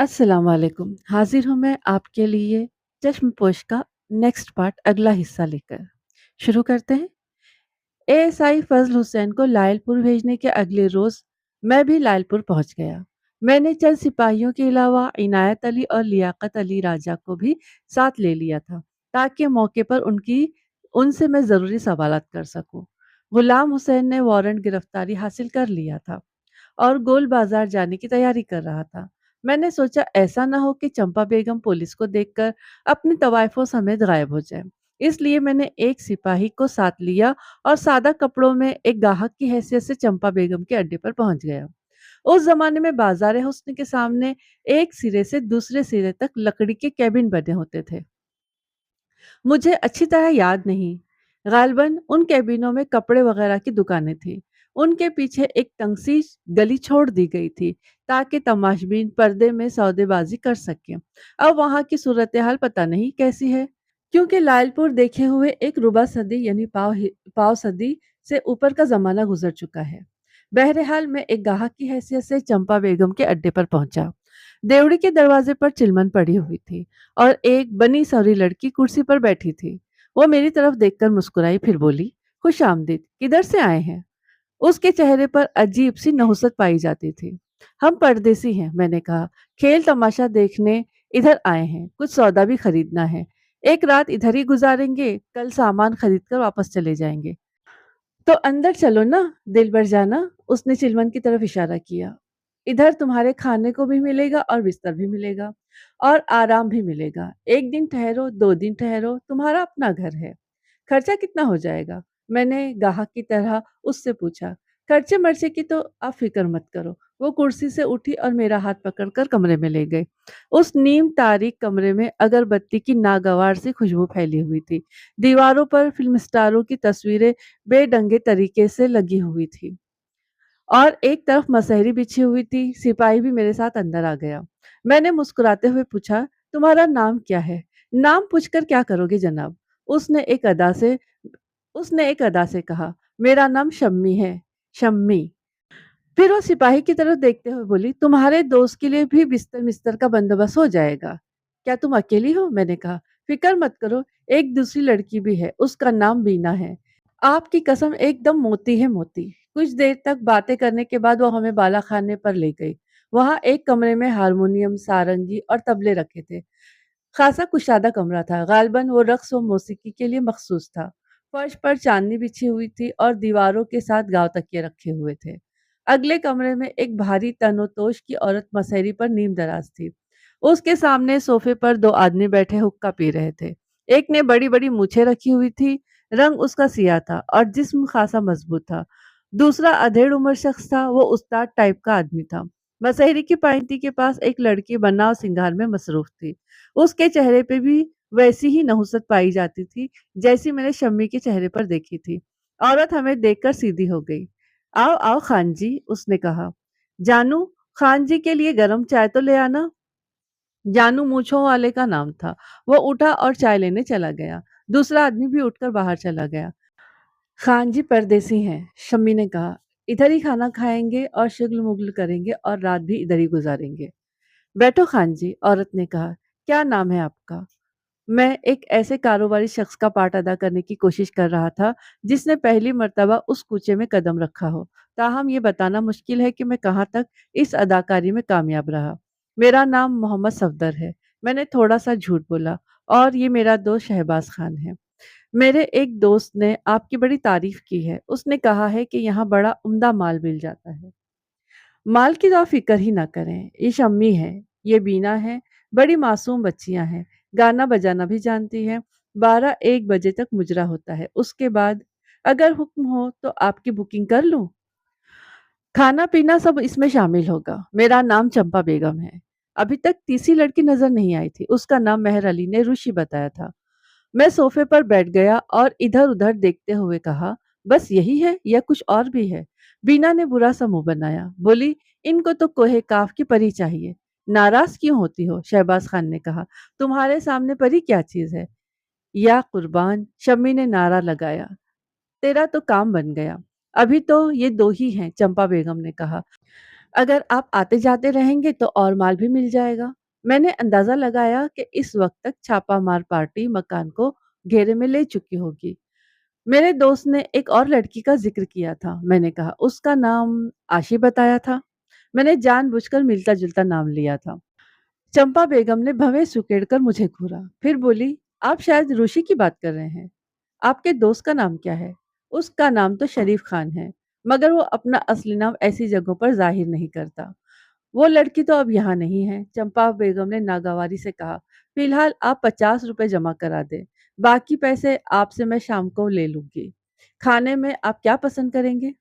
अस्सलाम वालेकुम। हाजिर हूँ मैं आपके लिए चश्मपोश का नेक्स्ट पार्ट अगला हिस्सा लेकर। शुरू करते हैं। एएसआई फजल हुसैन को लायलपुर भेजने के अगले रोज मैं भी लायलपुर पहुंच गया। मैंने चंद सिपाहियों के अलावा इनायत अली और लियाकत अली राजा को भी साथ ले लिया था ताकि मौके पर उनसे मैं जरूरी सवालात कर सकूं। गुलाम हुसैन ने वारंट गिरफ्तारी हासिल कर लिया था और गोल बाजार जाने की तैयारी कर रहा था। मैंने सोचा ऐसा ना हो कि चंपा बेगम पुलिस को देखकर अपनी तवाइफों समेत गायब हो जाए। इसलिए मैंने एक सिपाही को साथ लिया और सादा कपड़ों में एक गाहक की हैसियत से चंपा बेगम के अड्डे पर पहुंच गया। उस जमाने में बाजार हुस्न के सामने एक सिरे से दूसरे सिरे तक लकड़ी के कैबिन बने होते थे। मुझे अच्छी तरह याद नहीं। गालबन उन कैबिनों में कपड़े वगैरह की दुकानें थी। उनके पीछे एक तंग सी गली छोड़ दी गई थी ताकि तमाशबीन पर्दे में सौदेबाजी कर सकें। अब वहां की सूरत हाल पता नहीं कैसी है, क्योंकि लालपुर देखे हुए एक रुबा सदी यानी पाव सदी से ऊपर का जमाना गुजर चुका है। बहरहाल मैं एक गाहक की हैसियत से चंपा बेगम के अड्डे पर पहुंचा। देवड़ी के दरवाजे पर चिलमन पड़ी हुई थी और एक बनी सवरी लड़की कुर्सी पर बैठी थी। वो मेरी तरफ देखकर मुस्कुराई, फिर बोली, खुश आमदीद, किधर से आए हैं? उसके चेहरे पर अजीब सी नहुसत पाई जाती थी। हम परदेसी हैं, मैंने कहा। खेल तमाशा देखने इधर आए हैं, कुछ सौदा भी खरीदना है। एक रात इधर ही गुजारेंगे, कल सामान खरीद कर वापस चले जाएंगे। तो अंदर चलो ना, दिल भर जाना। उसने चिलमन की तरफ इशारा किया। इधर तुम्हारे खाने को भी मिलेगा और बिस्तर भी मिलेगा और आराम भी मिलेगा। एक दिन ठहरो, 2 दिन ठहरो, तुम्हारा अपना घर है। खर्चा कितना हो जाएगा? मैंने गाहक की तरह उससे पूछा। खर्चे मर्चे की तो आप फिक्र मत करो। वो कुर्सी से उठी और मेरा हाथ पकड़कर कमरे में ले गई। उस नीम तारीक कमरे में अगरबत्ती की नागवार सी खुशबू फैली हुई थी। दीवारों पर फिल्म स्टारों की तस्वीरें बेढंगे तरीके से लगी हुई थी और एक तरफ मसहरी बिछी हुई थी। सिपाही भी मेरे साथ अंदर आ गया। मैंने मुस्कुराते हुए पूछा, तुम्हारा नाम क्या है? नाम पूछकर क्या करोगे जनाब? उसने एक अदा से उसने एक अदा से कहा, मेरा नाम शम्मी है। शम्मी। फिर वो सिपाही की तरफ देखते हुए बोली, तुम्हारे दोस्त के लिए भी बिस्तर मिस्तर का बंदोबस्त हो जाएगा। क्या तुम अकेली हो? मैंने कहा। फिक्र मत करो, एक दूसरी लड़की भी है, उसका नाम बीना है। आपकी कसम एकदम मोती है मोती। कुछ देर तक बातें करने के बाद वो हमें बाला खाने पर ले गई। वहां एक कमरे में हारमोनियम, सारंगी और तबले रखे थे। खासा कुशादा कमरा था। गालबन वो रक्स व मौसीकी के लिए मखसूस था। फर्श पर चांदनी बिछी हुई थी और दीवारों के साथ गांव तकिए रखे हुए थे। अगले कमरे में एक भारी तनोतोश की औरत मसहरी पर नीम दराज थी। उसके सामने सोफे पर 2 आदमी बैठे हुक्का पी रहे थे। एक ने बड़ी बड़ी मूछें रखी हुई थी। रंग उसका सियाह था और जिस्म खासा मजबूत था। दूसरा अधेड़ उम्र शख्स था। वो उस्ताद टाइप का आदमी था। मसहरी की पाइंटी के पास एक लड़की बनाव सिंगार में मसरूफ थी। उसके चेहरे पे भी वैसी ही नहुसत पाई जाती थी जैसी मैंने शम्मी के चेहरे पर देखी थी। औरत हमें देखकर सीधी हो गई। आओ आओ खान जी, उसने कहा। जानू, खान जी के लिए गरम चाय तो ले आना। जानू मूंछों वाले का नाम था। वो उठा और चाय लेने चला गया। दूसरा आदमी भी उठकर बाहर चला गया। खान जी परदेसी हैं, शम्मी ने कहा। इधर ही खाना खाएंगे और शुगल मुगल करेंगे और रात भी इधर ही गुजारेंगे। बैठो खान जी, औरत ने कहा। क्या नाम है आपका? मैं एक ऐसे कारोबारी शख्स का पार्ट अदा करने की कोशिश कर रहा था जिसने पहली मर्तबा उस कूचे में कदम रखा हो। ताहम ये बताना मुश्किल है कि मैं कहाँ तक इस अदाकारी में कामयाब रहा। मेरा नाम मोहम्मद सफदर है। मैंने थोड़ा सा झूठ बोला। और ये मेरा दोस्त शहबाज खान है। मेरे एक दोस्त ने आपकी बड़ी तारीफ की है। उसने कहा है कि यहाँ बड़ा उम्दा माल मिल जाता है। माल की तो आप फिक्र ही ना करें। ये शम्मी है, ये बीना है। बड़ी मासूम बच्चियां हैं। गाना बजाना भी जानती हैं। 12-1 बजे तक मुजरा होता है। उसके बाद अगर हुक्म हो तो आपकी बुकिंग कर लूं। खाना पीना सब इसमें शामिल होगा। मेरा नाम चंपा बेगम है। अभी तक तीसरी लड़की नजर नहीं आई थी। उसका नाम मेहर अली ने ऋषि बताया था। मैं सोफे पर बैठ गया और इधर उधर देखते हुए कहा, बस यही है या कुछ और भी है? बीना ने बुरा सा मुंह बनाया, बोली, इनको तो कोहे काफ की परी चाहिए। नाराज क्यों होती हो? शहबाज खान ने कहा। तुम्हारे सामने परी क्या चीज है? या कुर्बान, शम्मी ने नारा लगाया। तेरा तो काम बन गया। अभी तो ये 2 ही हैं, चंपा बेगम ने कहा। अगर आप आते-जाते रहेंगे तो और माल भी मिल जाएगा। मैंने अंदाज़ा लगाया कि इस वक़्त तक छापामार पार्टी मकान को घेरे में ले चुकी होगी। मेरे दोस्त ने एक और लड़की का ज़िक्र किया था, मैंने कहा। उसका नाम आशी बताया था। मैंने जानबूझकर मिलता-जुलता नाम लिया था। चंपा बेगम ने भवें सुकेड़कर मुझे घूरा। फिर बोली, आप शायद ऋषि की बात कर रहे हैं। आपके दोस्त का नाम क्या है? उसका नाम तो शरीफ खान है, मगर वो अपना असली नाम ऐसी जगहों पर ज़ाहिर नहीं करता। वो लड़की तो अब यहाँ नहीं है। चंपा बेगम ने नागवारी से कहा, फिलहाल आप 50 रुपए जमा करा दें। बाकी पैसे आपसे मैं शाम को ले लूँगी। खाने में आप क्या पसंद करेंगे?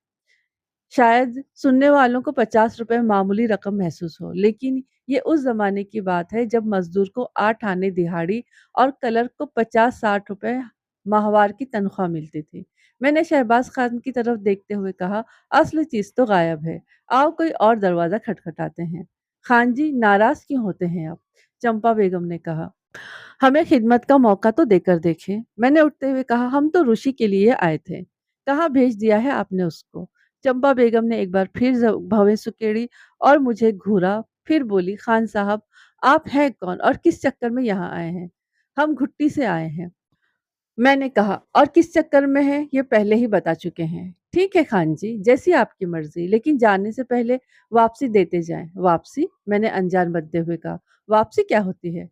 शायद सुनने वालों को 50 रुपए मामूली रकम महसूस हो, लेकिन ये उस ज़माने की बात है जब मज़दूर को 8 आने दिहाड़ी और क्लर्क को 50-60 रुपए माहवार की तनख्वाह मिलती थी। मैंने शहबाज खान की तरफ देखते हुए कहा, असली चीज़ तो गायब है। आओ कोई और दरवाज़ा खटखटाते हैं। खान जी, नाराज़ क्यों होते हैं आप? चंपा बेगम ने कहा, हमें खिदमत का मौका तो देकर देखें। मैंने उठते हुए कहा, हम तो ऋषि के लिए आए थे। कहाँ भेज दिया है आपने उसको? चंपा बेगम ने एक बार फिर भवें सुकेड़ी और मुझे घूरा। फिर बोली, खान साहब, आप हैं कौन और किस चक्कर में यहाँ आए हैं? हम घुट्टी से आए हैं। मैंने कहा, और किस चक्कर में है ये पहले ही बता चुके हैं। ठीक है खान जी, जैसी आपकी मर्जी, लेकिन जाने से पहले वापसी देते जाएं। वापसी? मैंने अनजान बनते हुए कहा, वापसी क्या होती है?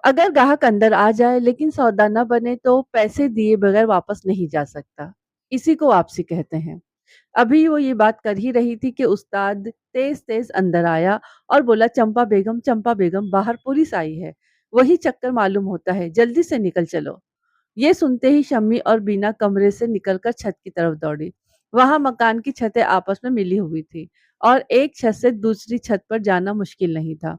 अगर ग्राहक अंदर आ जाए लेकिन सौदा न बने तो पैसे दिए बगैर वापस नहीं जा सकता। इसी को वापसी कहते हैं। अभी वो ये बात कर ही रही थी कि उस्ताद तेज-तेज अंदर आया और बोला, चंपा बेगम, बाहर पुलिस आई है। वही चक्कर मालूम होता है, जल्दी से निकल चलो। ये सुनते ही शम्मी और बीना कमरे से निकलकर छत की तरफ दौड़ी। वहां मकान की छतें आपस में मिली हुई थी और एक छत से दूसरी छत पर जाना मुश्किल नहीं था।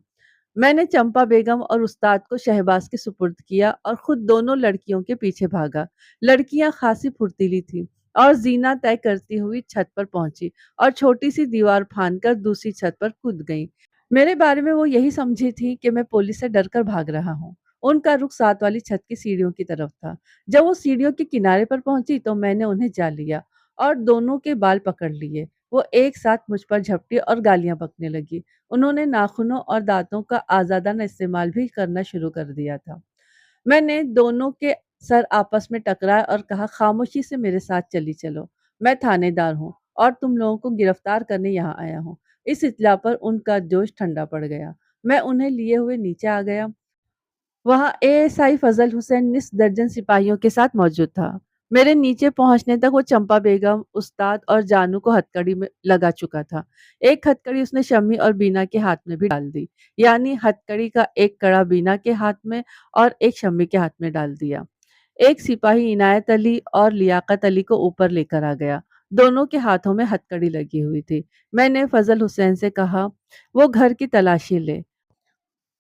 मैंने चंपा बेगम और उस्ताद को शहबाज के सुपुर्द किया और खुद दोनों लड़कियों के पीछे भागा। लड़कियां खासी फुर्तीली थीं और जीना तय करती हुई छत पर पहुंची और छोटी सी दीवार फांदकर दूसरी छत पर कूद गईं। मेरे बारे में वो यही समझी थी कि मैं पुलिस से डरकर भाग रहा हूँ। उनका रुख साथ वाली छत की सीढ़ियों की तरफ था। जब वो सीढ़ियों के किनारे पर पहुंची तो मैंने उन्हें जा लिया और दोनों के बाल पकड़ लिए। वो एक साथ मुझ पर झपटी और गालियां बकने लगी। उन्होंने नाखूनों और दांतों का आज़ादाना इस्तेमाल भी करना शुरू कर दिया था। मैंने दोनों के सर आपस में टकराए और कहा, खामोशी से मेरे साथ चली चलो। मैं थानेदार हूँ और तुम लोगों को गिरफ्तार करने यहाँ आया हूँ। इस इत्तला पर उनका जोश ठंडा पड़ गया। मैं उन्हें लिए हुए नीचे आ गया। वहाँ एएसआई फजल हुसैन निस दर्जन सिपाहियों के साथ मौजूद था। मेरे नीचे पहुंचने तक वो चंपा बेगम, उस्ताद और जानू को हथकड़ी में लगा चुका था। एक हथकड़ी उसने शम्मी और बीना के हाथ में भी डाल दी, यानी हथकड़ी का एक कड़ा बीना के हाथ में और एक शम्मी के हाथ में डाल दिया। एक सिपाही इनायत अली और लियाकत अली को ऊपर लेकर आ गया। दोनों के हाथों में हथकड़ी लगी हुई थी। मैंने फजल हुसैन से कहा, वो घर की तलाशी ले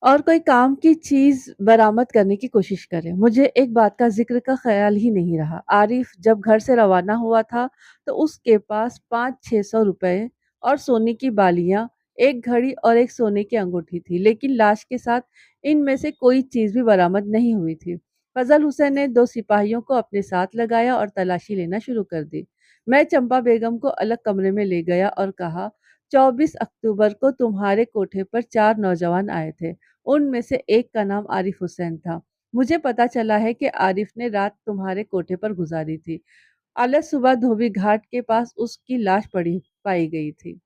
और कोई काम की चीज़ बरामद करने की कोशिश करें। मुझे एक बात का ज़िक्र का ख़्याल ही नहीं रहा। आरिफ जब घर से रवाना हुआ था, तो उसके पास 500-600 रुपए और सोने की बालियाँ, एक घड़ी और एक सोने की अंगूठी थी, लेकिन लाश के साथ इनमें से कोई चीज़ भी बरामद नहीं हुई थी। फज़ल हुसैन ने 2 सिपाहियों को अपने साथ लगाया और तलाशी लेना शुरू कर दी। मैं चंपा बेगम को अलग कमरे में ले गया और कहा, 24 अक्टूबर को तुम्हारे कोठे पर 4 नौजवान आए थे। उनमें से एक का नाम आरिफ हुसैन था। मुझे पता चला है कि आरिफ ने रात तुम्हारे कोठे पर गुजारी थी। अलग सुबह धोबी घाट के पास उसकी लाश पड़ी पाई गई थी।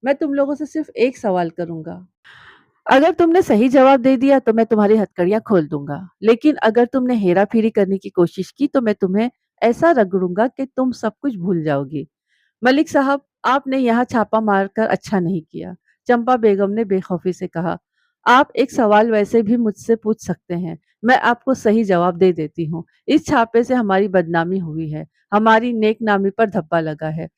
मैं तुम लोगों से सिर्फ एक सवाल करूंगा। अगर तुमने सही जवाब दे दिया तो मैं तुम्हारी हथकड़ियां खोल दूंगा, लेकिन अगर तुमने हेरा फेरी करने की कोशिश की तो मैं तुम्हें ऐसा रगड़ूंगा कि तुम सब कुछ भूल जाओगी। मलिक साहब, आपने यहाँ छापा मारकर अच्छा नहीं किया। चंपा बेगम ने बेखौफी से कहा, आप एक सवाल वैसे भी मुझसे पूछ सकते हैं। मैं आपको सही जवाब दे देती हूँ। इस छापे से हमारी बदनामी हुई है। हमारी नेक नामी पर धब्बा लगा है।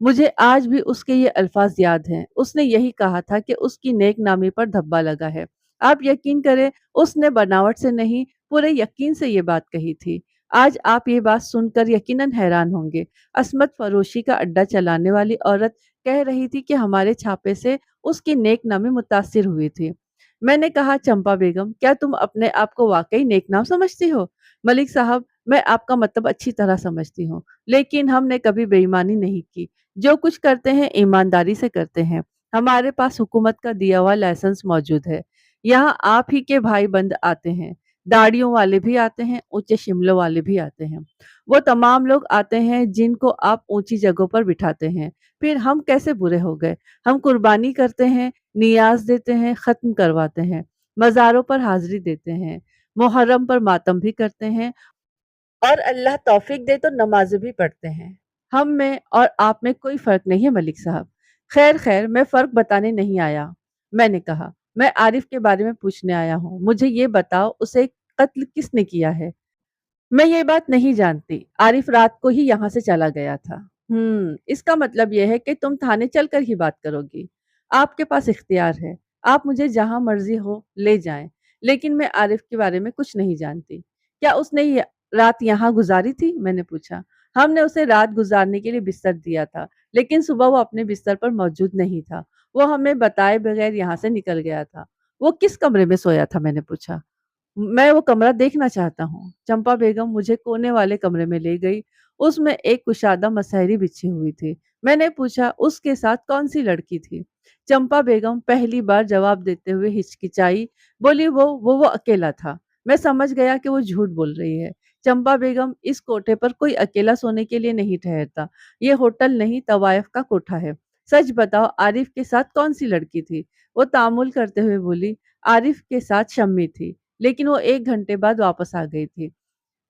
मुझे आज भी उसके ये अल्फाज याद हैं। उसने यही कहा था कि उसकी नेक नामी पर धब्बा लगा है। आप यकीन करें, उसने बनावट से नहीं, पूरे यकीन से ये बात कही थी। आज आप ये बात सुनकर यकीनन हैरान होंगे। अस्मत फरोशी का अड्डा चलाने वाली औरत कह रही थी कि हमारे छापे से उसकी नेक नामी मुतासिर हुई थी। मैंने कहा, चंपा बेगम, क्या तुम अपने आप को वाकई नेकनाम समझती हो? मलिक साहब, मैं आपका मतलब अच्छी तरह समझती हूँ, लेकिन हमने कभी बेईमानी नहीं की। जो कुछ करते हैं ईमानदारी से करते हैं। हमारे पास हुकूमत का दिया हुआ लाइसेंस मौजूद है। यहाँ आप ही के भाई बंद आते हैं, दाढ़ियों वाले भी आते हैं, ऊंचे शिमलों वाले भी आते हैं। वो तमाम लोग आते हैं जिनको आप ऊंची जगहों पर बिठाते हैं। फिर हम कैसे बुरे हो गए? हम कुर्बानी करते हैं, नियाज देते हैं, खत्म करवाते हैं, मज़ारों पर हाजिरी देते हैं, मुहर्रम पर मातम भी करते हैं और अल्लाह तौफीक दे तो नमाज़ें भी पढ़ते हैं। हम में और आप में कोई फ़र्क नहीं है मलिक साहब। खैर खैर, मैं फ़र्क बताने नहीं आया। मैंने कहा, मैं आरिफ के बारे में पूछने आया हूँ। मुझे ये बताओ उसे कत्ल किसने किया है? मैं ये बात नहीं जानती। आरिफ रात को ही यहाँ से चला गया था। इसका मतलब ये है कि तुम थाने चलकर ही बात करोगी। आपके पास इख्तियार है। आप मुझे जहाँ मर्जी हो ले जाएं। लेकिन मैं आरिफ के बारे में कुछ नहीं जानती। क्या उसने ये रात यहाँ गुजारी थी? मैंने पूछा। हमने उसे रात गुजारने के लिए बिस्तर दिया था, लेकिन सुबह वो अपने बिस्तर पर मौजूद नहीं था। वो हमें बताए बगैर यहाँ से निकल गया था। वो किस कमरे में सोया था? मैंने पूछा। मैं वो कमरा देखना चाहता हूँ। चंपा बेगम मुझे कोने वाले कमरे में ले गई। उसमें एक कुशादा मसहरी बिछी हुई थी। मैंने पूछा, उसके साथ कौन सी लड़की थी? चंपा बेगम पहली बार जवाब देते हुए हिचकिचाई। बोली, वो अकेला था। मैं समझ गया कि वो झूठ बोल रही है। चंपा बेगम, इस कोठे पर कोई अकेला सोने के लिए नहीं ठहरता। ये होटल नहीं, तवायफ का कोठा है। सच बताओ, आरिफ के साथ कौन सी लड़की थी? वो तामुल करते हुए बोली, आरिफ के साथ शम्मी थी, लेकिन वो 1 घंटे बाद वापस आ गई थी।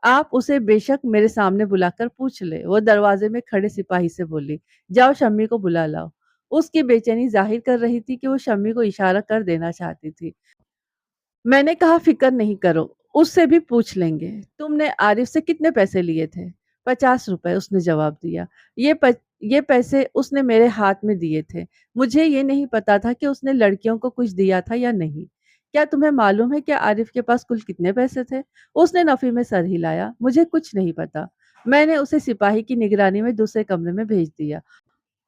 आप उसे बेशक मेरे सामने बुलाकर पूछ ले। वो दरवाजे में खड़े सिपाही से बोली, जाओ शम्मी को बुला लाओ। उसकी बेचैनी जाहिर कर रही थी कि वो शम्मी को इशारा कर देना चाहती थी। मैंने कहा, फिक्र नहीं करो, उससे भी पूछ लेंगे। तुमने आरिफ से कितने पैसे लिए थे? 50 रुपए, उसने जवाब दिया। ये प, ये पैसे उसने मेरे हाथ में दिए थे। मुझे ये नहीं पता था कि उसने लड़कियों को कुछ दिया था या नहीं। क्या तुम्हें मालूम है कि आरिफ के पास कुल कितने पैसे थे? उसने नफी में सर हिलाया। मुझे कुछ नहीं पता। मैंने उसे सिपाही की निगरानी में दूसरे कमरे में भेज दिया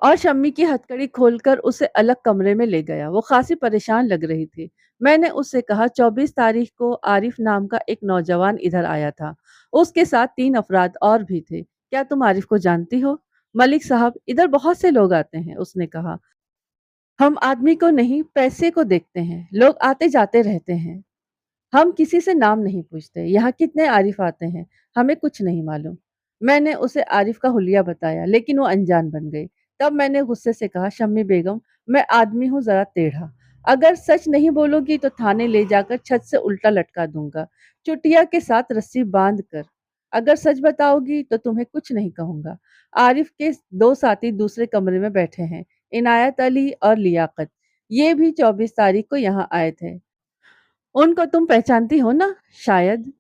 और शम्मी की हथकड़ी खोलकर उसे अलग कमरे में ले गया। वो खासी परेशान लग रही थी। मैंने उससे कहा, 24 तारीख को आरिफ नाम का एक नौजवान इधर आया था। उसके साथ 3 अफराद और भी थे। क्या तुम आरिफ को जानती हो? मलिक साहब, इधर बहुत से लोग आते हैं, उसने कहा। हम आदमी को नहीं, पैसे को देखते हैं। लोग आते जाते रहते हैं। हम किसी से नाम नहीं पूछते। यहाँ कितने आरिफ आते हैं, हमें कुछ नहीं मालूम। मैंने उसे आरिफ का हुलिया बताया, लेकिन वो अनजान बन गई। तब मैंने गुस्से से कहा, शम्मी बेगम, मैं आदमी हूँ जरा टेढ़ा। अगर सच नहीं बोलोगी तो थाने ले जाकर छत से उल्टा लटका दूंगा, चुटिया के साथ रस्सी बांध कर। अगर सच बताओगी तो तुम्हें कुछ नहीं कहूंगा। आरिफ के 2 साथी दूसरे कमरे में बैठे हैं, इनायत अली और लियाकत। ये भी 24 तारीख को यहाँ आए थे। उनको तुम पहचानती हो ना? शायद।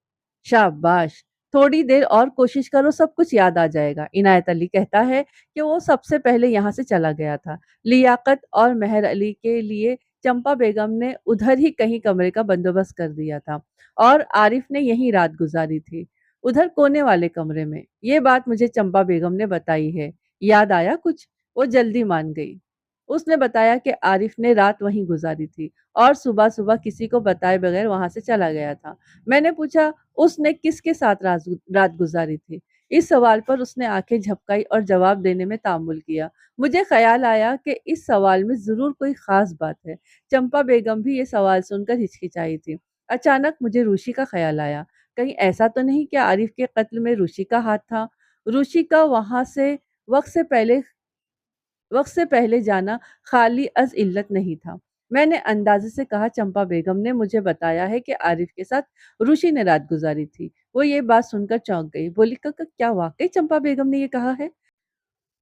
शाबाश, थोड़ी देर और कोशिश करो, सब कुछ याद आ जाएगा। इनायत अली कहता है कि वो सबसे पहले यहाँ से चला गया था। लियाकत और मेहर अली के लिए चंपा बेगम ने उधर ही कहीं कमरे का बंदोबस्त कर दिया था और आरिफ ने यहीं रात गुजारी थी, उधर कोने वाले कमरे में। ये बात मुझे चंपा बेगम ने बताई है। याद आया कुछ? वो जल्दी मान गई। उसने बताया कि आरिफ ने रात वहीं गुजारी थी और सुबह सुबह किसी को बताए बगैर वहां से चला गया था। मैंने पूछा, उसने किसके साथ रात गुजारी थी? इस सवाल पर उसने आंखें झपकाई और जवाब देने में तामुल किया। मुझे ख्याल आया कि इस सवाल में जरूर कोई खास बात है। चंपा बेगम भी ये सवाल सुनकर हिचकिचाई थी। अचानक मुझे रूशी का ख्याल आया। कहीं ऐसा तो नहीं कि आरिफ के कत्ल में रूशी का हाथ था? रूशी का वहां से वक्त से पहले वक्त से पहले जाना खाली अज इल्लत नहीं था। मैंने अंदाजे से कहा, चंपा बेगम ने मुझे बताया है कि आरिफ के साथ ऋषि ने रात गुजारी थी। वो ये बात सुनकर चौंक गई। बोली, क्या वाकई चंपा बेगम ने ये कहा है?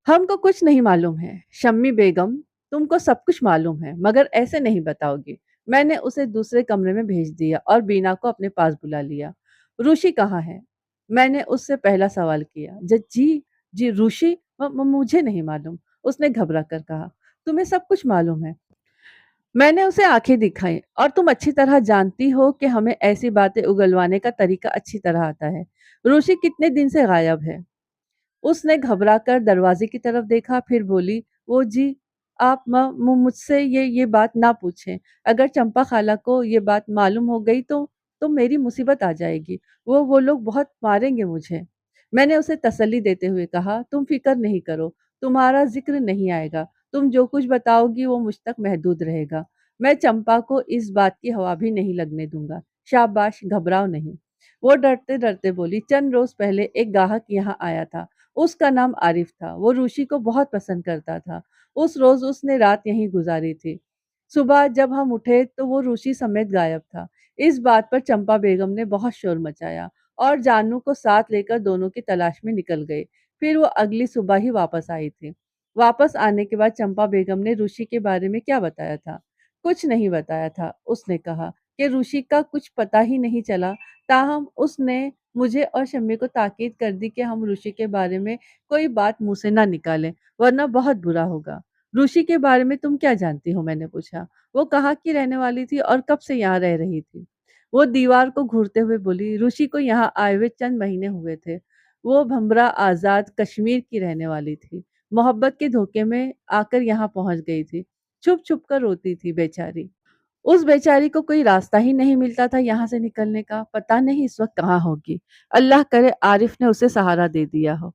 हमको कुछ नहीं मालूम है शम्मी बेगम, तुमको सब कुछ मालूम है, मगर ऐसे नहीं बताओगी। मैंने उसे दूसरे कमरे में भेज दिया और बीना को अपने पास बुला लिया। ऋषि कहाँ है? मैंने उससे पहला सवाल किया। जी, जी ऋषि, मुझे नहीं मालूम, उसने घबरा कर कहा। तुम्हें सब कुछ मालूम है? मैंने उसे आंखें दिखाई। और तुम अच्छी तरह जानती हो कि हमें ऐसी बातें उगलवाने का तरीका अच्छी तरह आता है। ऋषि कितने दिन से गायब है? उसने घबराकर दरवाजे की तरफ देखा, फिर बोली, वो जी, आप मुझसे ये बात ना पूछें। अगर चंपा खाला को ये बात मालूम हो गई तो मेरी मुसीबत आ जाएगी। वो लोग बहुत मारेंगे मुझे। मैंने उसे तसल्ली देते हुए कहा, तुम फिक्र नहीं करो, तुम्हारा जिक्र नहीं आएगा। तुम जो कुछ बताओगी वो मुझ तक महदूद रहेगा। मैं चंपा को इस बात की हवा भी नहीं लगने दूंगा। शाबाश, घबराओ नहीं। वो डरते डरते बोली, चंद रोज पहले एक गाहक यहाँ आया था। उसका नाम आरिफ था। वो ऋषि को बहुत पसंद करता था। उस रोज उसने रात यहीं गुजारी थी। सुबह जब हम उठे तो वो ऋषि समेत गायब था। इस बात पर चंपा बेगम ने बहुत शोर मचाया और जानू को साथ लेकर दोनों की तलाश में निकल गए। फिर वो अगली सुबह ही वापस आई थी। वापस आने के बाद चंपा बेगम ने ऋषि के बारे में क्या बताया था? कुछ नहीं बताया था। उसने कहा कि ऋषि का कुछ पता ही नहीं चला। ताहम उसने मुझे और शम्मी को ताकीद कर दी कि हम ऋषि के बारे में कोई बात मुंह से ना निकालें, वरना बहुत बुरा होगा। ऋषि के बारे में तुम क्या जानती हो? मैंने पूछा। वो कहाँ की रहने वाली थी और कब से यहाँ रह रही थी? वो दीवार को घूरते हुए बोली, ऋषि को यहाँ आए हुए चंद महीने हुए थे। वो भमरा आजाद कश्मीर की रहने वाली थी। मोहब्बत के धोखे में आकर यहाँ पहुंच गई थी। छुप छुप कर रोती थी बेचारी। उस बेचारी को कोई रास्ता ही नहीं मिलता था यहाँ से निकलने का। पता नहीं इस वक्त कहाँ होगी। अल्लाह करे आरिफ ने उसे सहारा दे दिया हो।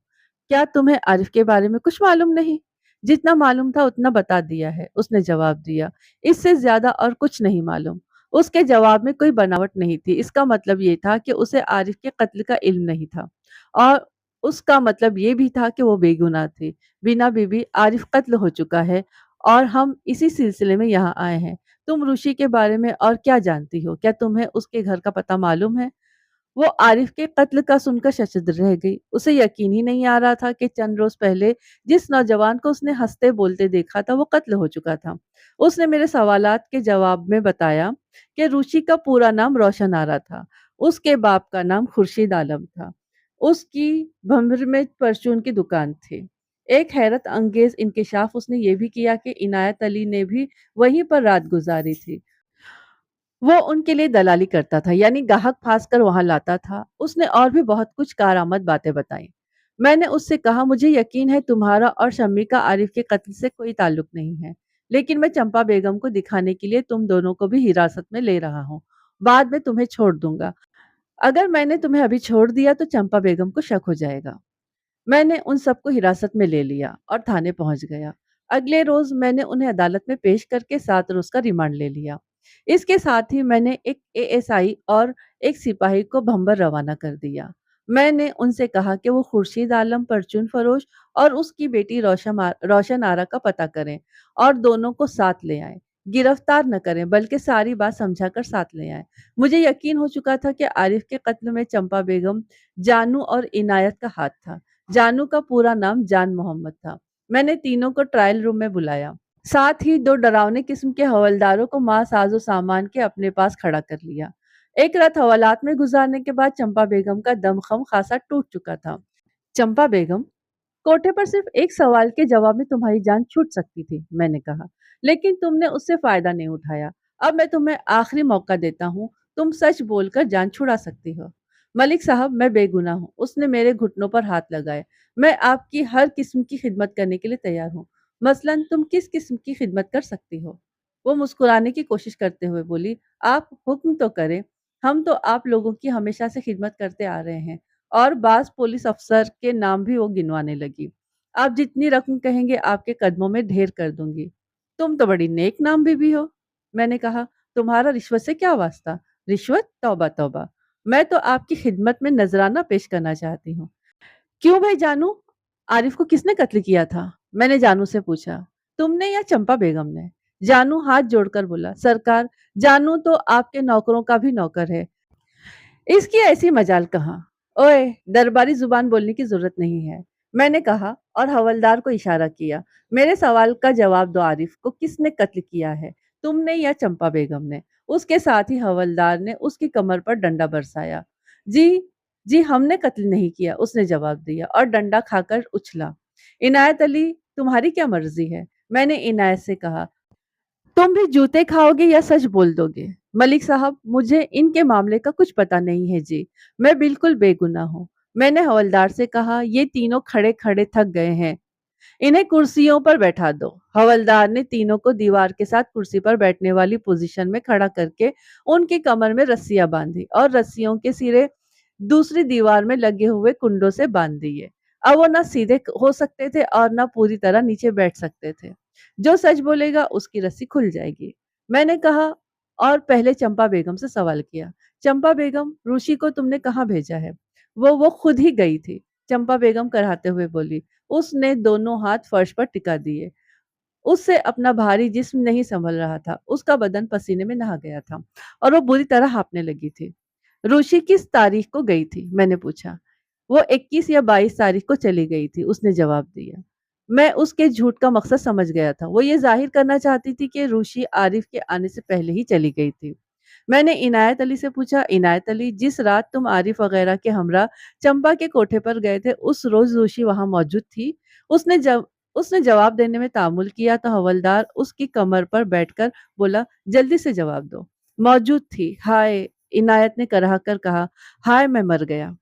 क्या तुम्हें आरिफ के बारे में कुछ मालूम नहीं? जितना मालूम था उतना बता दिया है, उसने जवाब दिया। इससे ज्यादा और कुछ नहीं मालूम। उसके जवाब में कोई बनावट नहीं थी। इसका मतलब ये था कि उसे आरिफ के कत्ल का इल्म नहीं था, और उसका मतलब ये भी था कि वो बेगुनाह थी। बिना बीबी आरिफ कत्ल हो चुका है और हम इसी सिलसिले में यहाँ आए हैं। तुम ऋषि के बारे में और क्या जानती हो? क्या तुम्हें उसके घर का पता मालूम है? वो आरिफ के कत्ल का सुनकर शशद रह गई। उसे यकीन ही नहीं आ रहा था कि चंद रोज पहले जिस नौजवान को उसने हंसते बोलते देखा था वो कत्ल हो चुका था। उसने मेरे सवालात के जवाब में बताया कि ऋषि का पूरा नाम रोशन आरा था। उसके बाप का नाम खुर्शीद आलम था। उसकी भंवर में परचून की दुकान थी। एक हैरत अंगेज इंकिशाफ उसने ये भी किया कि इनायत अली ने भी वहीं पर रात गुजारी थी। वो उनके लिए दलाली करता था, यानी गाहक फांस कर वहां लाता था। उसने और भी बहुत कुछ कारआमद बातें बताई। मैंने उससे कहा, मुझे यकीन है तुम्हारा और शम्मी का आरिफ के कत्ल से कोई ताल्लुक नहीं है, लेकिन मैं चंपा बेगम को दिखाने के लिए तुम दोनों को भी हिरासत में ले रहा हूँ। बाद में तुम्हें छोड़ दूंगा। अगर मैंने तुम्हें अभी छोड़ दिया तो चंपा बेगम को शक हो जाएगा। मैंने उन सबको हिरासत में ले लिया और थाने पहुंच गया। अगले रोज मैंने उन्हें अदालत में पेश करके 7 रोज का रिमांड ले लिया। इसके साथ ही मैंने एक एएसआई और एक सिपाही को भंबर रवाना कर दिया। मैंने उनसे कहा कि वो खुर्शीद आलम परचून फरोश और उसकी बेटी रोशन आरा का पता करें और दोनों को साथ ले आए। गिरफ्तार न करें, बल्कि सारी बात समझाकर साथ ले आए। मुझे यकीन हो चुका था कि आरिफ के कत्ल में चंपा बेगम, जानू और इनायत का हाथ था। जानू का पूरा नाम जान मोहम्मद था। मैंने तीनों को ट्रायल रूम में बुलाया। साथ ही 2 डरावने किस्म के हवलदारों को मां साजो सामान के अपने पास खड़ा कर लिया। एक रात हवालात में गुजारने के बाद चंपा बेगम का दमखम खासा टूट चुका था। चंपा बेगम, कोठे पर सिर्फ एक सवाल के जवाब में तुम्हारी जान छूट सकती थी, मैंने कहा, लेकिन तुमने उससे फायदा नहीं उठाया। अब मैं तुम्हें आखिरी मौका देता हूँ। तुम सच बोलकर जान छुड़ा सकती हो। मलिक साहब, मैं बेगुनाह हूँ। उसने मेरे घुटनों पर हाथ लगाए। मैं आपकी हर किस्म की खिदमत करने के लिए तैयार हूँ। मसलन तुम किस किस्म की खिदमत कर सकती हो? वो मुस्कुराने की कोशिश करते हुए बोली, आप हुक्म तो करें। हम तो आप लोगों की हमेशा से खिदमत करते आ रहे हैं। और बास पुलिस अफसर के नाम भी वो गिनवाने लगी। आप जितनी रकम कहेंगे आपके कदमों में ढेर कर दूंगी। तुम तो बड़ी नेक नाम भी हो। मैंने कहा, तुम्हारा रिश्वत से क्या वास्ता? रिश्वत? तौबा तौबा। मैं तो आपकी खिदमत में नजराना पेश करना चाहती हूँ। क्यों भाई जानू? आरिफ को किसने कत्ल किया था? मैंने जानू से पूछा। तुमने या चंपा बेगम ने? जानू हाथ जोड़कर बोला, सरकार, जानू तो आपके नौकरों का भी नौकर है। इसकी ऐसी मजाल कहाँ? ओए, दरबारी जुबान बोलने की जरूरत नहीं है, मैंने कहा और हवलदार को इशारा किया। मेरे सवाल का जवाब दो, आरिफ को किसने कत्ल किया है, तुमने या चंपा बेगम ने? उसके साथ ही हवलदार ने उसकी कमर पर डंडा बरसाया। जी, जी हमने कत्ल नहीं किया, उसने जवाब दिया और डंडा खाकर उछला। इनायत अली, तुम्हारी क्या मर्जी है, मैंने इनायत से कहा। तुम भी जूते खाओगे या सच बोल दोगे? मलिक साहब, मुझे इनके मामले का कुछ पता नहीं है जी। मैं बिल्कुल बेगुनाह हूँ। मैंने हवलदार से कहा, ये तीनों खड़े खड़े थक गए हैं, इन्हें कुर्सियों पर बैठा दो। हवलदार ने तीनों को दीवार के साथ कुर्सी पर बैठने वाली पोजीशन में खड़ा करके उनकी कमर में रस्सियां बांधी और रस्सियों के सिरे दूसरी दीवार में लगे हुए कुंडों से बांध दिए। अब वो न सीधे हो सकते थे और न पूरी तरह नीचे बैठ सकते थे। जो सच बोलेगा उसकी रस्सी खुल जाएगी। मैंने कहा और पहले चंपा बेगम से सवाल किया, चंपा बेगम, ऋषि को तुमने कहाँ भेजा है? वो खुद ही गई थी, चंपा बेगम कराहते हुए बोली। उसने दोनों हाथ फर्श पर टिका दिए। उससे अपना भारी जिस्म नहीं संभल रहा था। उसका बदन पसीने में नहा गया था और वो बुरी तरह हांफने लगी थी। ऋषि किस तारीख को गई थी? मैंने पूछा। वो 21 या 22 तारीख को चली गई थी, उसने जवाब दिया। मैं उसके झूठ का मकसद समझ गया था। वो ये जाहिर करना चाहती थी कि ऋषि आरिफ के आने से पहले ही चली गई थी। मैंने इनायत अली से पूछा, इनायत अली, जिस रात तुम आरिफ वगैरह के हमरा चंपा के कोठे पर गए थे, उस रोज ऋषि वहां मौजूद थी? उसने जब उसने जवाब देने में तामुल किया तो हवलदार उसकी कमर पर बैठकर बोला, जल्दी से जवाब दो। मौजूद थी। हाय, इनायत ने कराह कर कहा, हाय मैं मर गया।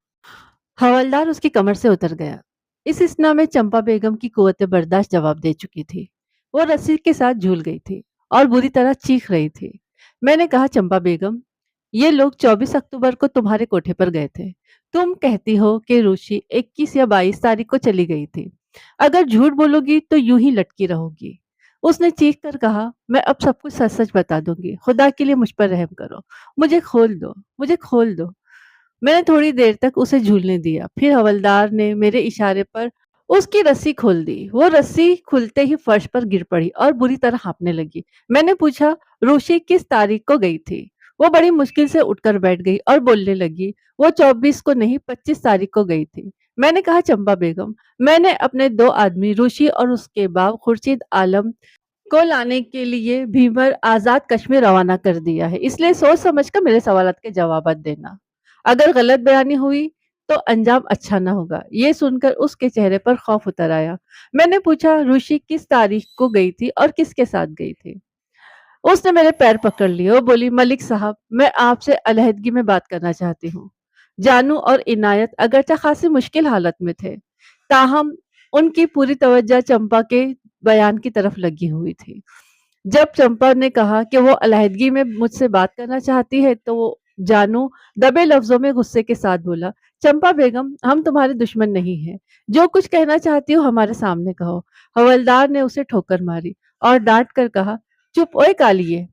हवलदार उसकी कमर से उतर गया। इस इसना में चंपा बेगम की कुव्वत बर्दाश्त जवाब दे चुकी थी। वो रस्सी के साथ झूल गई थी और बुरी तरह चीख रही थी। मैंने कहा, चंपा बेगम, ये लोग 24 अक्टूबर को तुम्हारे कोठे पर गए थे। तुम कहती हो कि ऋषि 21 या 22 तारीख को चली गई थी। अगर झूठ बोलोगी तो यूं ही लटकी रहोगी। उसने चीख कर कहा, मैं अब सब कुछ सच सच बता दूंगी। खुदा के लिए मुझ पर रहम करो। मुझे खोल दो, मुझे खोल दो। मैंने थोड़ी देर तक उसे झूलने दिया। फिर हवलदार ने मेरे इशारे पर उसकी रस्सी खोल दी। वो रस्सी खुलते ही फर्श पर गिर पड़ी और बुरी तरह हाँफने लगी। मैंने पूछा, ऋषि किस तारीख को गई थी? वो बड़ी मुश्किल से उठकर बैठ गई और बोलने लगी, वो 24 को नहीं 25 तारीख को गई थी। मैंने कहा, चंपा बेगम, मैंने अपने 2 आदमी ऋषि और उसके बाप खुर्शीद आलम को लाने के लिए भीमर आजाद कश्मीर रवाना कर दिया है। इसलिए सोच समझ कर मेरे सवालत के जवाब देना। अगर गलत बयानी हुई तो अंजाम अच्छा ना होगा। ये सुनकर उसके चेहरे पर खौफ उतर आया। मैंने पूछा, ऋषि किस तारीख को गई थी और किसके साथ गई थी? उसने मेरे पैर पकड़ लिए। वो बोली, मलिक साहब, मैं आपसे अलहदगी में बात करना चाहती हूँ। जानू और इनायत अगरचे खासी मुश्किल हालत में थे, ताहम उनकी पूरी तवज्जो चंपा के बयान की तरफ लगी हुई थी। जब चंपा ने कहा कि वो अलहदगी में मुझसे बात करना चाहती है तो वो जानू दबे लफ्जों में गुस्से के साथ बोला, चंपा बेगम, हम तुम्हारे दुश्मन नहीं हैं। जो कुछ कहना चाहती हो हमारे सामने कहो। हवलदार ने उसे ठोकर मारी और डांट कर कहा, चुप ओए कालिए,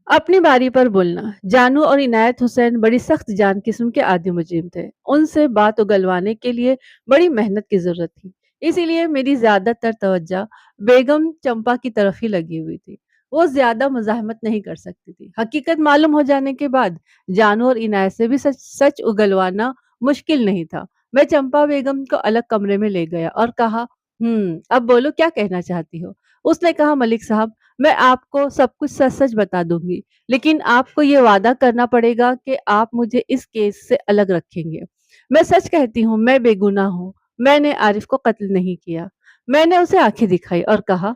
अपनी बारी पर बोलना। जानू और इनायत हुसैन बड़ी सख्त जान किस्म के आदि मुजरिम थे। उनसे बात उगलवाने के लिए बड़ी मेहनत की जरूरत थी। इसीलिए मेरी ज्यादातर तवज्जो बेगम चंपा की तरफ ही लगी हुई थी। वो ज्यादा मुजाहमत नहीं कर सकती थी। हकीकत मालूम हो जाने के बाद जानू और इनायत से भी सच सच उगलवाना मुश्किल नहीं था। मैं चंपा बेगम को अलग कमरे में ले गया और कहा, अब बोलो क्या कहना चाहती हो? उसने कहा, मलिक साहब, मैं आपको सब कुछ सच सच बता दूंगी, लेकिन आपको ये वादा करना पड़ेगा कि आप मुझे इस केस से अलग रखेंगे। मैं सच कहती हूँ, मैं बेगुनाह हूँ। मैंने आरिफ को कत्ल नहीं किया। मैंने उसे आंखें दिखाई और कहा,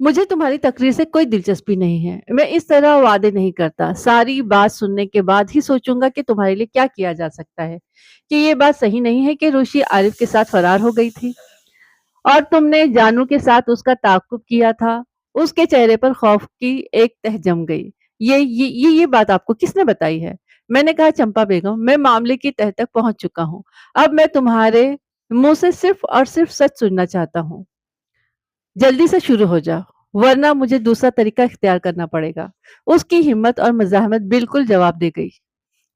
मुझे तुम्हारी तकरीर से कोई दिलचस्पी नहीं है। मैं इस तरह वादे नहीं करता। सारी बात सुनने के बाद ही सोचूंगा कि तुम्हारे लिए क्या किया जा सकता है। कि ये बात सही नहीं है कि ऋषि आरिफ के साथ फरार हो गई थी और तुमने जानू के साथ उसका ताक़ुब किया था। उसके चेहरे पर खौफ की एक तह जम गई। ये बात आपको किसने बताई है? मैंने कहा, चंपा बेगम, मैं मामले की तह तक पहुंच चुका हूँ। अब मैं तुम्हारे मुंह से सिर्फ और सिर्फ सच सुनना चाहता हूँ। जल्दी से शुरू हो जाओ, वरना मुझे दूसरा तरीका इख्तियार करना पड़ेगा। उसकी हिम्मत और मज़ाहमत बिल्कुल जवाब दे गई।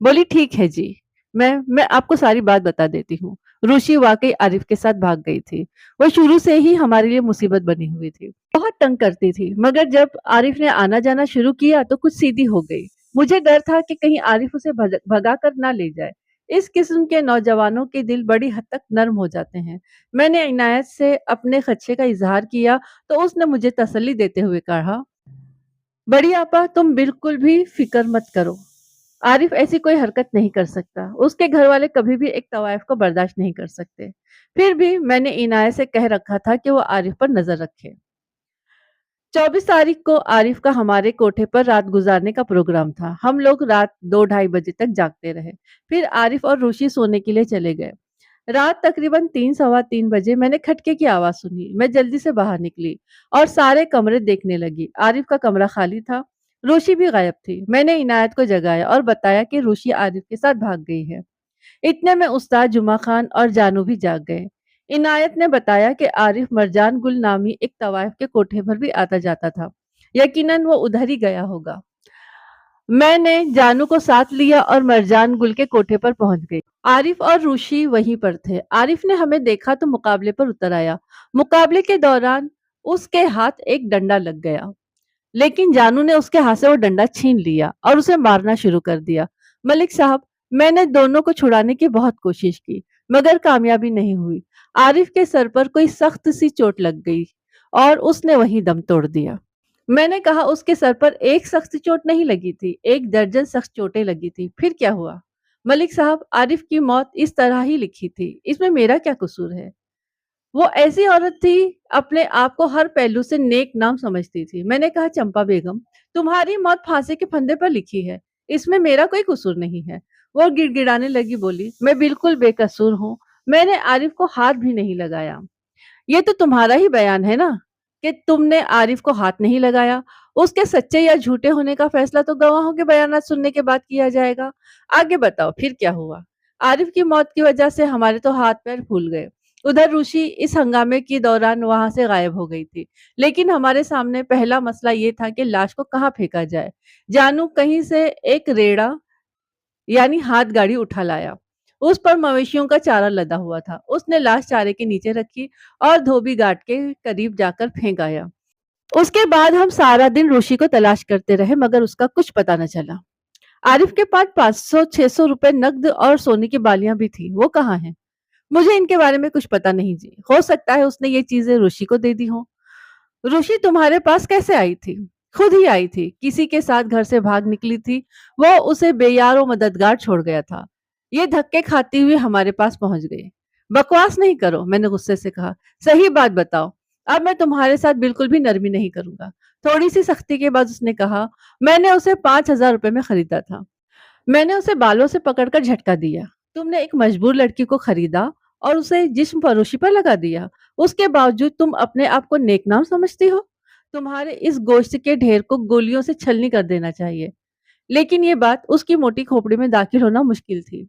बोली, ठीक है जी, मैं आपको सारी बात बता देती हूँ। ऋषि वाकई आरिफ के साथ भाग गई थी। वो शुरू से ही हमारे लिए मुसीबत बनी हुई थी। बहुत तंग करती थी, मगर जब आरिफ ने आना जाना शुरू किया तो कुछ सीधी हो गई। मुझे डर था कि कहीं आरिफ उसे भगा कर ना ले जाए। इस किस्म के नौजवानों के दिल बड़ी हद तक नर्म हो जाते हैं। मैंने इनायत से अपने खदशे का इजहार किया तो उसने मुझे तसल्ली देते हुए कहा, बड़ी आपा, तुम बिल्कुल भी फिक्र मत करो। आरिफ ऐसी कोई हरकत नहीं कर सकता। उसके घर वाले कभी भी एक तवायफ को बर्दाश्त नहीं कर सकते। फिर भी मैंने इनायत से कह रखा था कि वो आरिफ पर नजर रखे। 24 तारीख को आरिफ का हमारे कोठे पर रात गुजारने का प्रोग्राम था। हम लोग रात 2-2:30 बजे तक जागते रहे। फिर आरिफ और ऋषि सोने के लिए चले गए। रात तकरीबन 3-3:15 बजे मैंने खटके की आवाज सुनी। मैं जल्दी से बाहर निकली और सारे कमरे देखने लगी। आरिफ का कमरा खाली था। रोशी भी गायब थी। मैंने इनायत को जगाया और बताया कि रोशी आरिफ के साथ भाग गई है। इतने में उस्ताद जुमा खान और जानू भी जाग गए। عنایت نے بتایا کہ عارف مرجان گل نامی ایک طوائف کے کوٹھے پر بھی آتا جاتا تھا، یقیناً وہ ادھر ہی گیا ہوگا۔ میں نے جانو کو ساتھ لیا اور مرجان گل کے کوٹھے پر پہنچ گئی۔ عارف اور روشی وہیں پر تھے۔ عارف نے ہمیں دیکھا تو مقابلے پر اتر آیا۔ مقابلے کے دوران اس کے ہاتھ ایک ڈنڈا لگ گیا، لیکن جانو نے اس کے ہاتھ سے وہ ڈنڈا چھین لیا اور اسے مارنا شروع کر دیا۔ ملک صاحب، میں نے دونوں کو چھڑانے کی بہت کوشش کی مگر کامیابی نہیں ہوئی۔ عارف کے سر پر کوئی سخت سی چوٹ لگ گئی اور اس نے وہیں دم توڑ دیا۔ میں نے کہا اس کے سر پر ایک سخت چوٹ نہیں لگی تھی، 1 درجن سخت چوٹیں لگی تھی، پھر کیا ہوا؟ ملک صاحب، عارف کی موت اس طرح ہی لکھی تھی، اس میں میرا کیا قصور ہے؟ وہ ایسی عورت تھی، اپنے آپ کو ہر پہلو سے نیک نام سمجھتی تھی۔ میں نے کہا چمپا بیگم، تمہاری موت پھانسی کے پھندے پر لکھی ہے، اس میں میرا کوئی قصور نہیں ہے۔ وہ گڑ گڑانے لگی، بولی میں بالکل بے قصور ہوں، میں نے عارف کو ہاتھ بھی نہیں لگایا۔ یہ تو تمہارا ہی بیان ہے نا کہ تم نے عارف کو ہاتھ نہیں لگایا۔ اس کے سچے یا جھوٹے ہونے کا فیصلہ تو گواہوں کے بیانات سننے کے بعد کیا جائے گا۔ آگے بتاؤ پھر کیا ہوا؟ عارف کی موت کی وجہ سے ہمارے تو ہاتھ پیر پھول گئے۔ ادھر روشی اس ہنگامے کے دوران وہاں سے غائب ہو گئی تھی، لیکن ہمارے سامنے پہلا مسئلہ یہ تھا کہ لاش کو کہاں پھینکا جائے۔ جانو کہیں سے ایک ریڑا یعنی ہاتھ گاڑی اٹھا لایا، اس پر مویشیوں کا چارہ لدا ہوا تھا۔ اس نے لاش چارے کے نیچے رکھی اور دھوبی گھاٹ کے قریب جا کر پھینک آیا۔ اس کے بعد ہم سارا دن روشی کو تلاش کرتے رہے مگر اس کا کچھ پتہ نہ چلا۔ عارف کے پاس 500-600 روپے نقد اور سونے کی بالیاں بھی تھی، وہ کہاں ہیں؟ مجھے ان کے بارے میں کچھ پتہ نہیں جی، ہو سکتا ہے اس نے یہ چیزیں روشی کو دے دی ہوں۔ روشی تمہارے پاس کیسے آئی تھی؟ خود ہی آئی تھی، کسی کے ساتھ گھر سے بھاگ نکلی تھی، وہ اسے بے یار و مددگار چھوڑ گیا تھا، یہ دھکے کھاتی ہوئی ہمارے پاس پہنچ گئی۔ بکواس نہیں کرو، میں نے غصے سے کہا، صحیح بات بتاؤ، اب میں تمہارے ساتھ بالکل بھی نرمی نہیں کروں گا۔ تھوڑی سی سختی کے بعد اس نے کہا، میں نے اسے 5,000 روپے میں خریدا تھا، میں نے اسے بالوں سے پکڑ کر جھٹکا دیا، تم نے ایک مجبور لڑکی کو خریدا اور اسے جسم فروشی پر لگا دیا، اس کے باوجود تم اپنے آپ کو نیک نام سمجھتی ہو؟ تمہارے اس گوشت کے ڈھیر کو گولیوں سے چھلنی کر دینا چاہیے۔ لیکن یہ بات اس کی موٹی کھوپڑی میں داخل ہونا مشکل تھی۔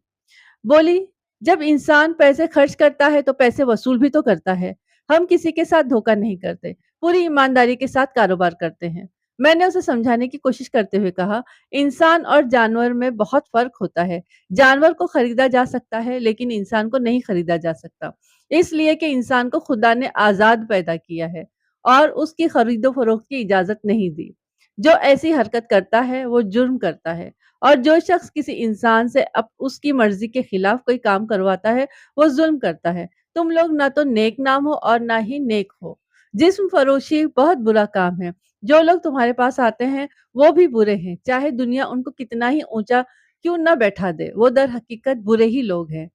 بولی، جب انسان پیسے خرچ کرتا ہے تو پیسے وصول بھی تو کرتا ہے، ہم کسی کے ساتھ دھوکہ نہیں کرتے، پوری ایمانداری کے ساتھ کاروبار کرتے ہیں۔ میں نے اسے سمجھانے کی کوشش کرتے ہوئے کہا، انسان اور جانور میں بہت فرق ہوتا ہے، جانور کو خریدا جا سکتا ہے لیکن انسان کو نہیں خریدا جا سکتا، اس لیے کہ انسان کو خدا نے آزاد پیدا کیا ہے اور اس کی خرید و فروخت کی اجازت نہیں دی۔ جو ایسی حرکت کرتا ہے وہ جرم کرتا ہے، اور جو شخص کسی انسان سے اس کی مرضی کے خلاف کوئی کام کرواتا ہے وہ ظلم کرتا ہے۔ تم لوگ نہ تو نیک نام ہو اور نہ ہی نیک ہو۔ جسم فروشی بہت برا کام ہے، جو لوگ تمہارے پاس آتے ہیں وہ بھی برے ہیں، چاہے دنیا ان کو کتنا ہی اونچا کیوں نہ بیٹھا دے، وہ در حقیقت برے ہی لوگ ہیں۔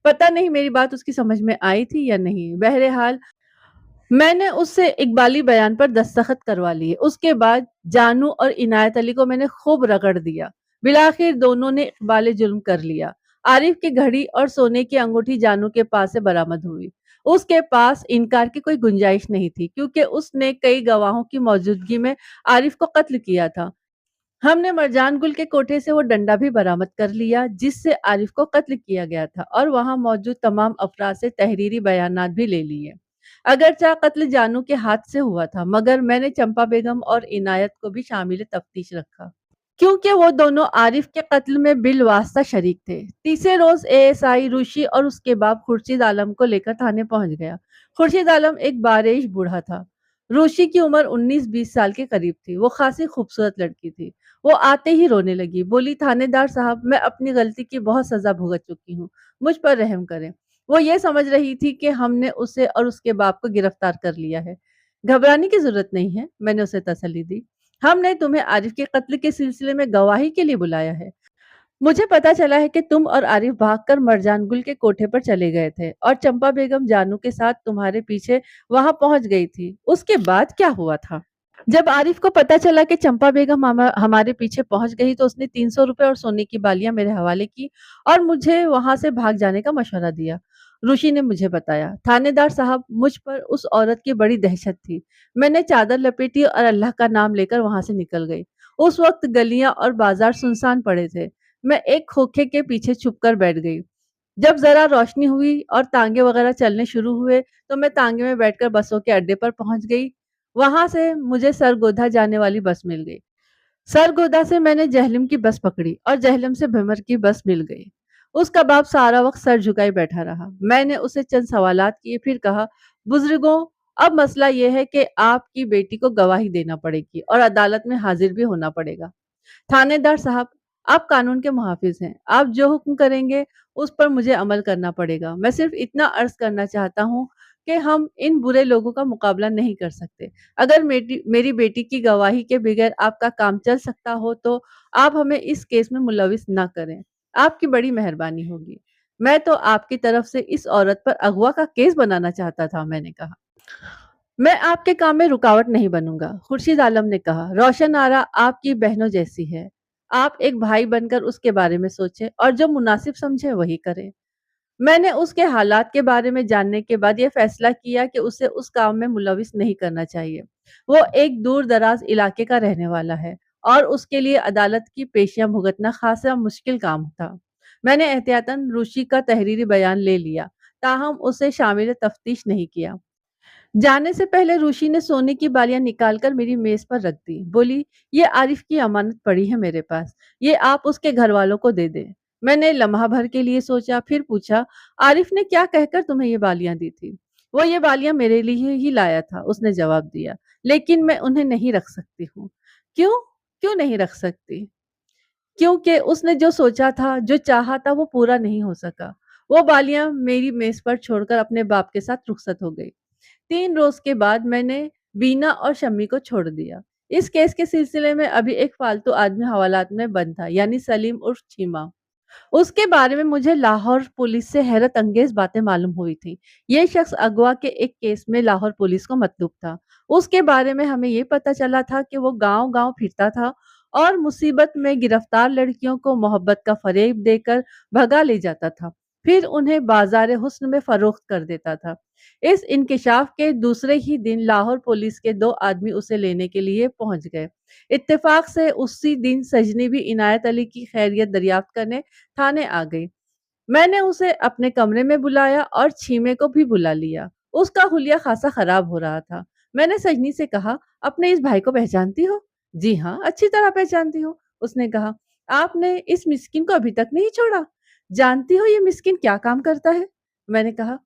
پتہ نہیں میری بات اس کی سمجھ میں آئی تھی یا نہیں، بہرحال میں نے اس سے اقبالی بیان پر دستخط کروا لیے۔ اس کے بعد جانو اور عنایت علی کو میں نے خوب رگڑ دیا، بالآخر دونوں نے اقبال جرم کر لیا۔ عارف کی گھڑی اور سونے کی انگوٹھی جانو کے پاس سے برآمد ہوئی۔ اس کے پاس انکار کی کوئی گنجائش نہیں تھی کیونکہ اس نے کئی گواہوں کی موجودگی میں عارف کو قتل کیا تھا۔ ہم نے مرجان گل کے کوٹھے سے وہ ڈنڈا بھی برآمد کر لیا جس سے عارف کو قتل کیا گیا تھا، اور وہاں موجود تمام افراد سے تحریری بیانات بھی لے لیے۔ اگرچہ قتل جانو کے ہاتھ سے ہوا تھا مگر میں نے چمپا بیگم اور عنایت کو بھی شامل تفتیش رکھا، کیونکہ وہ دونوں عارف کے قتل میں بالواسطہ شریک تھے۔ تیسرے روز ASI روشی اور اس کے باپ خورشید عالم کو لے کر تھانے پہنچ گیا۔ خورشید عالم ایک باریش بوڑھا تھا۔ روشی کی عمر 19-20 سال کے قریب تھی، وہ خاصی خوبصورت لڑکی تھی۔ وہ آتے ہی رونے لگی، بولی تھانے دار صاحب، میں اپنی غلطی کی بہت سزا بھگت چکی ہوں، مجھ پر رحم کریں۔ وہ یہ سمجھ رہی تھی کہ ہم نے اسے اور اس کے باپ کو گرفتار کر لیا ہے۔ گھبرانے کی ضرورت نہیں ہے، میں نے اسے تسلی دی، ہم نے تمہیں عارف کے قتل کے سلسلے میں گواہی کے لیے بلایا ہے۔ مجھے پتا چلا ہے کہ تم اور عارف بھاگ کر مرجان گل کے کوٹھے پر چلے گئے تھے اور چمپا بیگم جانو کے ساتھ تمہارے پیچھے وہاں پہنچ گئی تھی۔ اس کے بعد کیا ہوا تھا؟ جب عارف کو پتا چلا کہ چمپا بیگم ہمارے پیچھے پہنچ گئی تو اس نے 300 روپے اور سونے کی بالیاں میرے حوالے کی اور مجھے وہاں سے بھاگ جانے کا مشورہ دیا۔ روشی نے مجھے بتایا، تھانے دار صاحب، مجھ پر اس عورت کی بڑی دہشت تھی، میں نے چادر لپیٹی اور اللہ کا نام لے کر وہاں سے نکل گئی۔ اس وقت گلیاں اور بازار سنسان پڑے تھے، میں ایک کھوکھے کے پیچھے چھپ کر بیٹھ گئی۔ जब ज़रा रोशनी हुई और तांगे वगैरह चलने शुरू हुए, तो मैं तांगे में बैठकर बसों के अड्डे पर पहुँच गई। वहाँ से मुझे सरगोधा जाने वाली बस मिल गई। सरगोदा से मैंने जहलम की बस पकड़ी और जहलम से भमर की बस मिल गई। उसका बाप सारा वक्त सर झुकाए बैठा रहा। मैंने उसे चंद सवालात किए, फिर कहा, बुजुर्गों, अब मसला यह है कि आपकी बेटी को गवाही देना पड़ेगी और अदालत में हाजिर भी होना पड़ेगा। थानेदार साहब, आप कानून के मुहाफिज हैं। आप जो हुक्म करेंगे उस पर मुझे अमल करना पड़ेगा। मैं सिर्फ इतना अर्ज करना चाहता हूँ कि हम इन बुरे लोगों का मुकाबला नहीं कर सकते। अगर मेरी बेटी की गवाही के बगैर आपका काम चल सकता हो तो आप हमें इस केस में मुलविस ना करें। आपकी बड़ी मेहरबानी होगी। मैं तो आपकी तरफ से इस औरत पर अगवा का केस बनाना चाहता था, मैंने कहा। मैं आपके काम में रुकावट नहीं बनूंगा, खुर्शीद आलम ने कहा। रोशन आरा आपकी बहनों जैसी है। आप एक भाई बनकर उसके बारे में सोचें और जो मुनासिब समझे वही करें। मैंने उसके हालात के बारे में जानने के बाद यह फैसला किया कि उसे उस काम में मुलविस नहीं करना चाहिए। वो एक दूर दराज इलाके का रहने वाला है और उसके लिए अदालत की पेशियां भुगतना खासा मुश्किल काम था। मैंने एहतियातन रूशी का तहरीरी बयान ले लिया, ताहम उसे शामिल तफ्तीश नहीं किया। जाने से पहले रूशी ने सोने की बालियां निकालकर मेरी मेज पर रख दी। बोली, ये आरिफ की अमानत पड़ी है मेरे पास, ये आप उसके घर वालों को दे दें। मैंने लम्हा भर के लिए सोचा, फिर पूछा, आरिफ ने क्या कहकर तुम्हें ये बालियां दी थी? वो ये बालियां मेरे लिए ही लाया था, उसने जवाब दिया, लेकिन मैं उन्हें नहीं रख सकती हूँ। क्यों? क्यों नहीं रख सकती? क्योंकि उसने जो सोचा था, जो चाहा था, वो पूरा नहीं हो सका। वो बालियां मेरी मेज पर छोड़कर अपने बाप के साथ रुखसत हो गई। 3 रोज के बाद मैंने बीना और शम्मी को छोड़ दिया। इस केस के सिलसिले में अभी एक फालतू आदमी हवालात में बंद था, यानी सलीम उर्फ चीमा। उसके बारे में मुझे लाहौर पुलिस से हैरत अंगेज बातें मालूम हुई थी। ये शख्स अगवा के एक केस में लाहौर पुलिस को मतलूब था। उसके बारे में हमें ये पता चला था कि वो गांव गांव फिरता था और मुसीबत में गिरफ्तार लड़कियों को मोहब्बत का फरेब देकर भगा ले जाता था, फिर उन्हें बाजार हुस्न में फरोख्त कर देता था। इस इंकिशाफ के दूसरे ही दिन लाहौर पुलिस के 2 आदमी उसे लेने के लिए पहुंच गए। इत्तेफाक से उसी दिन सजनी भी इनायत अली की खैरियत दरियाफ्त करने थाने आ गई। मैंने उसे अपने कमरे में बुलाया और छीमे को भी बुला लिया। उसका हुलिया खासा खराब हो रहा था। मैंने सजनी से कहा, अपने इस भाई को पहचानती हो? जी हाँ, अच्छी तरह पहचानती हूँ, उसने कहा। आपने इस मिस्किन को अभी तक नहीं छोड़ा? जानती हो ये मिस्किन क्या काम करता है? मैंने कहा,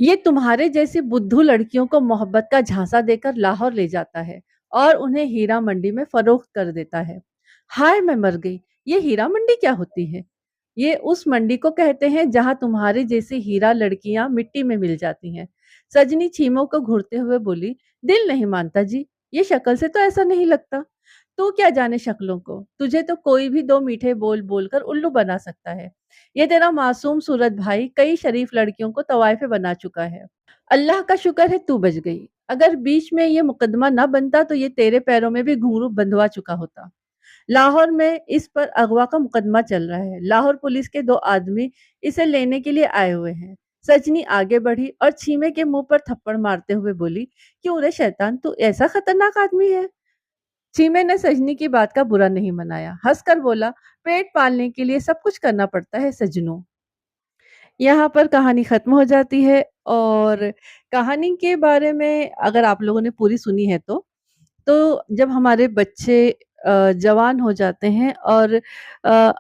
ये तुम्हारे जैसी बुद्धू लड़कियों को मोहब्बत का झांसा देकर लाहौर ले जाता है और उन्हें हीरा मंडी में फरोख्त कर देता है। हाय, मैं मर गई। ये हीरा मंडी क्या होती है? ये उस मंडी को कहते हैं जहां तुम्हारे जैसी हीरा लड़कियां मिट्टी में मिल जाती हैं। सजनी छीमों को घूरते हुए बोली, दिल नहीं मानता जी, ये शक्ल से तो ऐसा नहीं लगता। तू क्या जाने शक्लों को, तुझे तो कोई भी 2 मीठे बोल बोलकर उल्लू बना सकता है। ये तेरा मासूम सूरत भाई कई शरीफ लड़कियों को तवाइफे बना चुका है। अल्लाह का शुक्र है तू बच गई। अगर बीच में ये मुकदमा न बनता तो ये तेरे पैरों में भी घुंघरू बंधवा चुका होता। लाहौर में इस पर अगवा का मुकदमा चल रहा है। लाहौर पुलिस के 2 आदमी इसे लेने के लिए आए हुए हैं। सजनी आगे बढ़ी और छीमे के मुंह पर थप्पड़ मारते हुए बोली, क्यों रे शैतान, तू ऐसा खतरनाक आदमी है? छीमे ने सजनी की बात का बुरा नहीं मनाया, हंसकर बोला, पेट पालने के लिए सब कुछ करना पड़ता है सजनों। यहाँ पर कहानी खत्म हो जाती है। और कहानी के बारे में अगर आप लोगों ने पूरी सुनी है तो जब हमारे बच्चे जवान हो जाते हैं और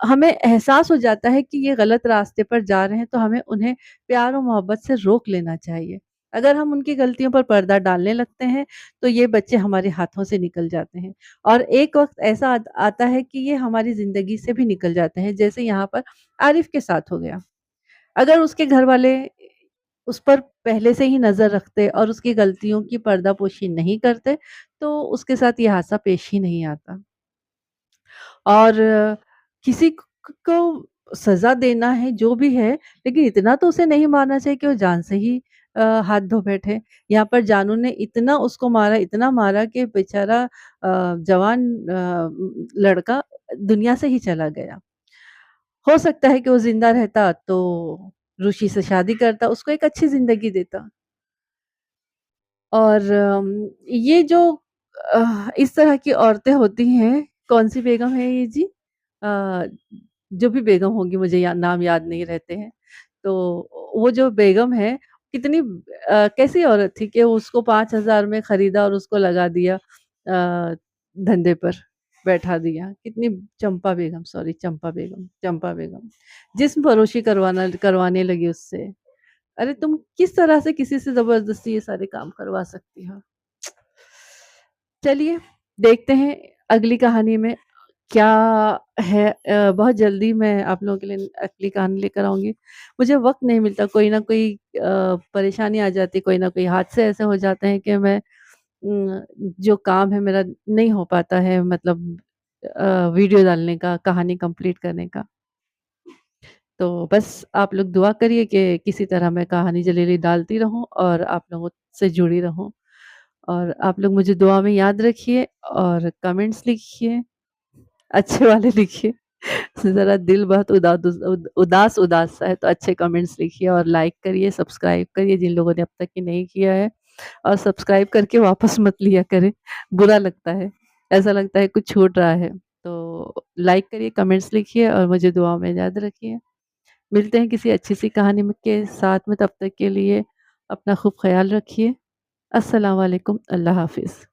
हमें एहसास हो जाता है कि ये गलत रास्ते पर जा रहे हैं, तो हमें उन्हें प्यार और मोहब्बत से रोक लेना चाहिए। अगर हम उनकी गलतियों पर पर्दा डालने लगते हैं तो ये बच्चे हमारे हाथों से निकल जाते हैं और एक वक्त ऐसा आता है कि ये हमारी जिंदगी से भी निकल जाते हैं, जैसे यहाँ पर आरिफ के साथ हो गया। अगर उसके घर वाले उस पर पहले से ही नज़र रखते और उसकी गलतियों की पर्दापोशी नहीं करते, तो उसके साथ ये हादसा पेश ही नहीं आता। और किसी को सज़ा देना है, जो भी है, लेकिन इतना तो उसे नहीं मारना चाहिए कि वो जान से ही हाथ धो बैठे। यहाँ पर जानू ने इतना उसको मारा, इतना मारा कि बेचारा जवान लड़का दुनिया से ही चला गया। हो सकता है कि वो ज़िंदा रहता तो ऋषि से शादी करता, उसको एक अच्छी ज़िंदगी देता। और ये जो इस तरह की औरतें होती हैं, कौन-सी बेगम है ये जी? जो भी बेगम होंगी, मुझे नाम याद नहीं रहते हैं। تو وہ جو بیگم ہے کتنی कैसी औरत थी कि उसको 5,000 में खरीदा और उसको लगा दिया धंधे पर बैठा दिया। कितनी चंपा बेगम जिस्म फरोशी करवाने लगी उससे। अरे तुम किस तरह से किसी से ज़बरदस्ती ये सारे काम करवा सकती हो? चलिए देखते हैं अगली कहानी में क्या है। बहुत जल्दी मैं आप लोगों के लिए अगली कहानी लेकर आऊँगी। मुझे वक़्त नहीं मिलता, कोई ना कोई परेशानी आ जाती है, कोई ना कोई हादसे ऐसे हो जाते हैं कि मैं जो काम है मेरा नहीं हो पाता है, मतलब वीडियो डालने का, कहानी कंप्लीट करने का। तो बस आप लोग दुआ करिए कि किसी तरह मैं कहानी जल्दी डालती रहूँ और आप लोगों से जुड़ी रहूँ। और आप लोग मुझे दुआ में याद रखिए और कमेंट्स लिखिए, अच्छे वाले लिखिए। ज़रा दिल बहुत उदास-उदास सा है, तो अच्छे कमेंट्स लिखिए और लाइक करिए, सब्सक्राइब करिए जिन लोगों ने अब तक के नहीं किया है, और सब्सक्राइब करके वापस मत लिया करें, बुरा लगता है, ऐसा लगता है कुछ छूट रहा है। तो लाइक करिए, कमेंट्स लिखिए और मुझे दुआ में याद रखिए। मिलते हैं किसी अच्छी-सी कहानी में के साथ में, तब तक के लिए अपना खूब ख़याल रखिए। अस्सलाम वालेकुम, अल्लाह हाफ़िज़।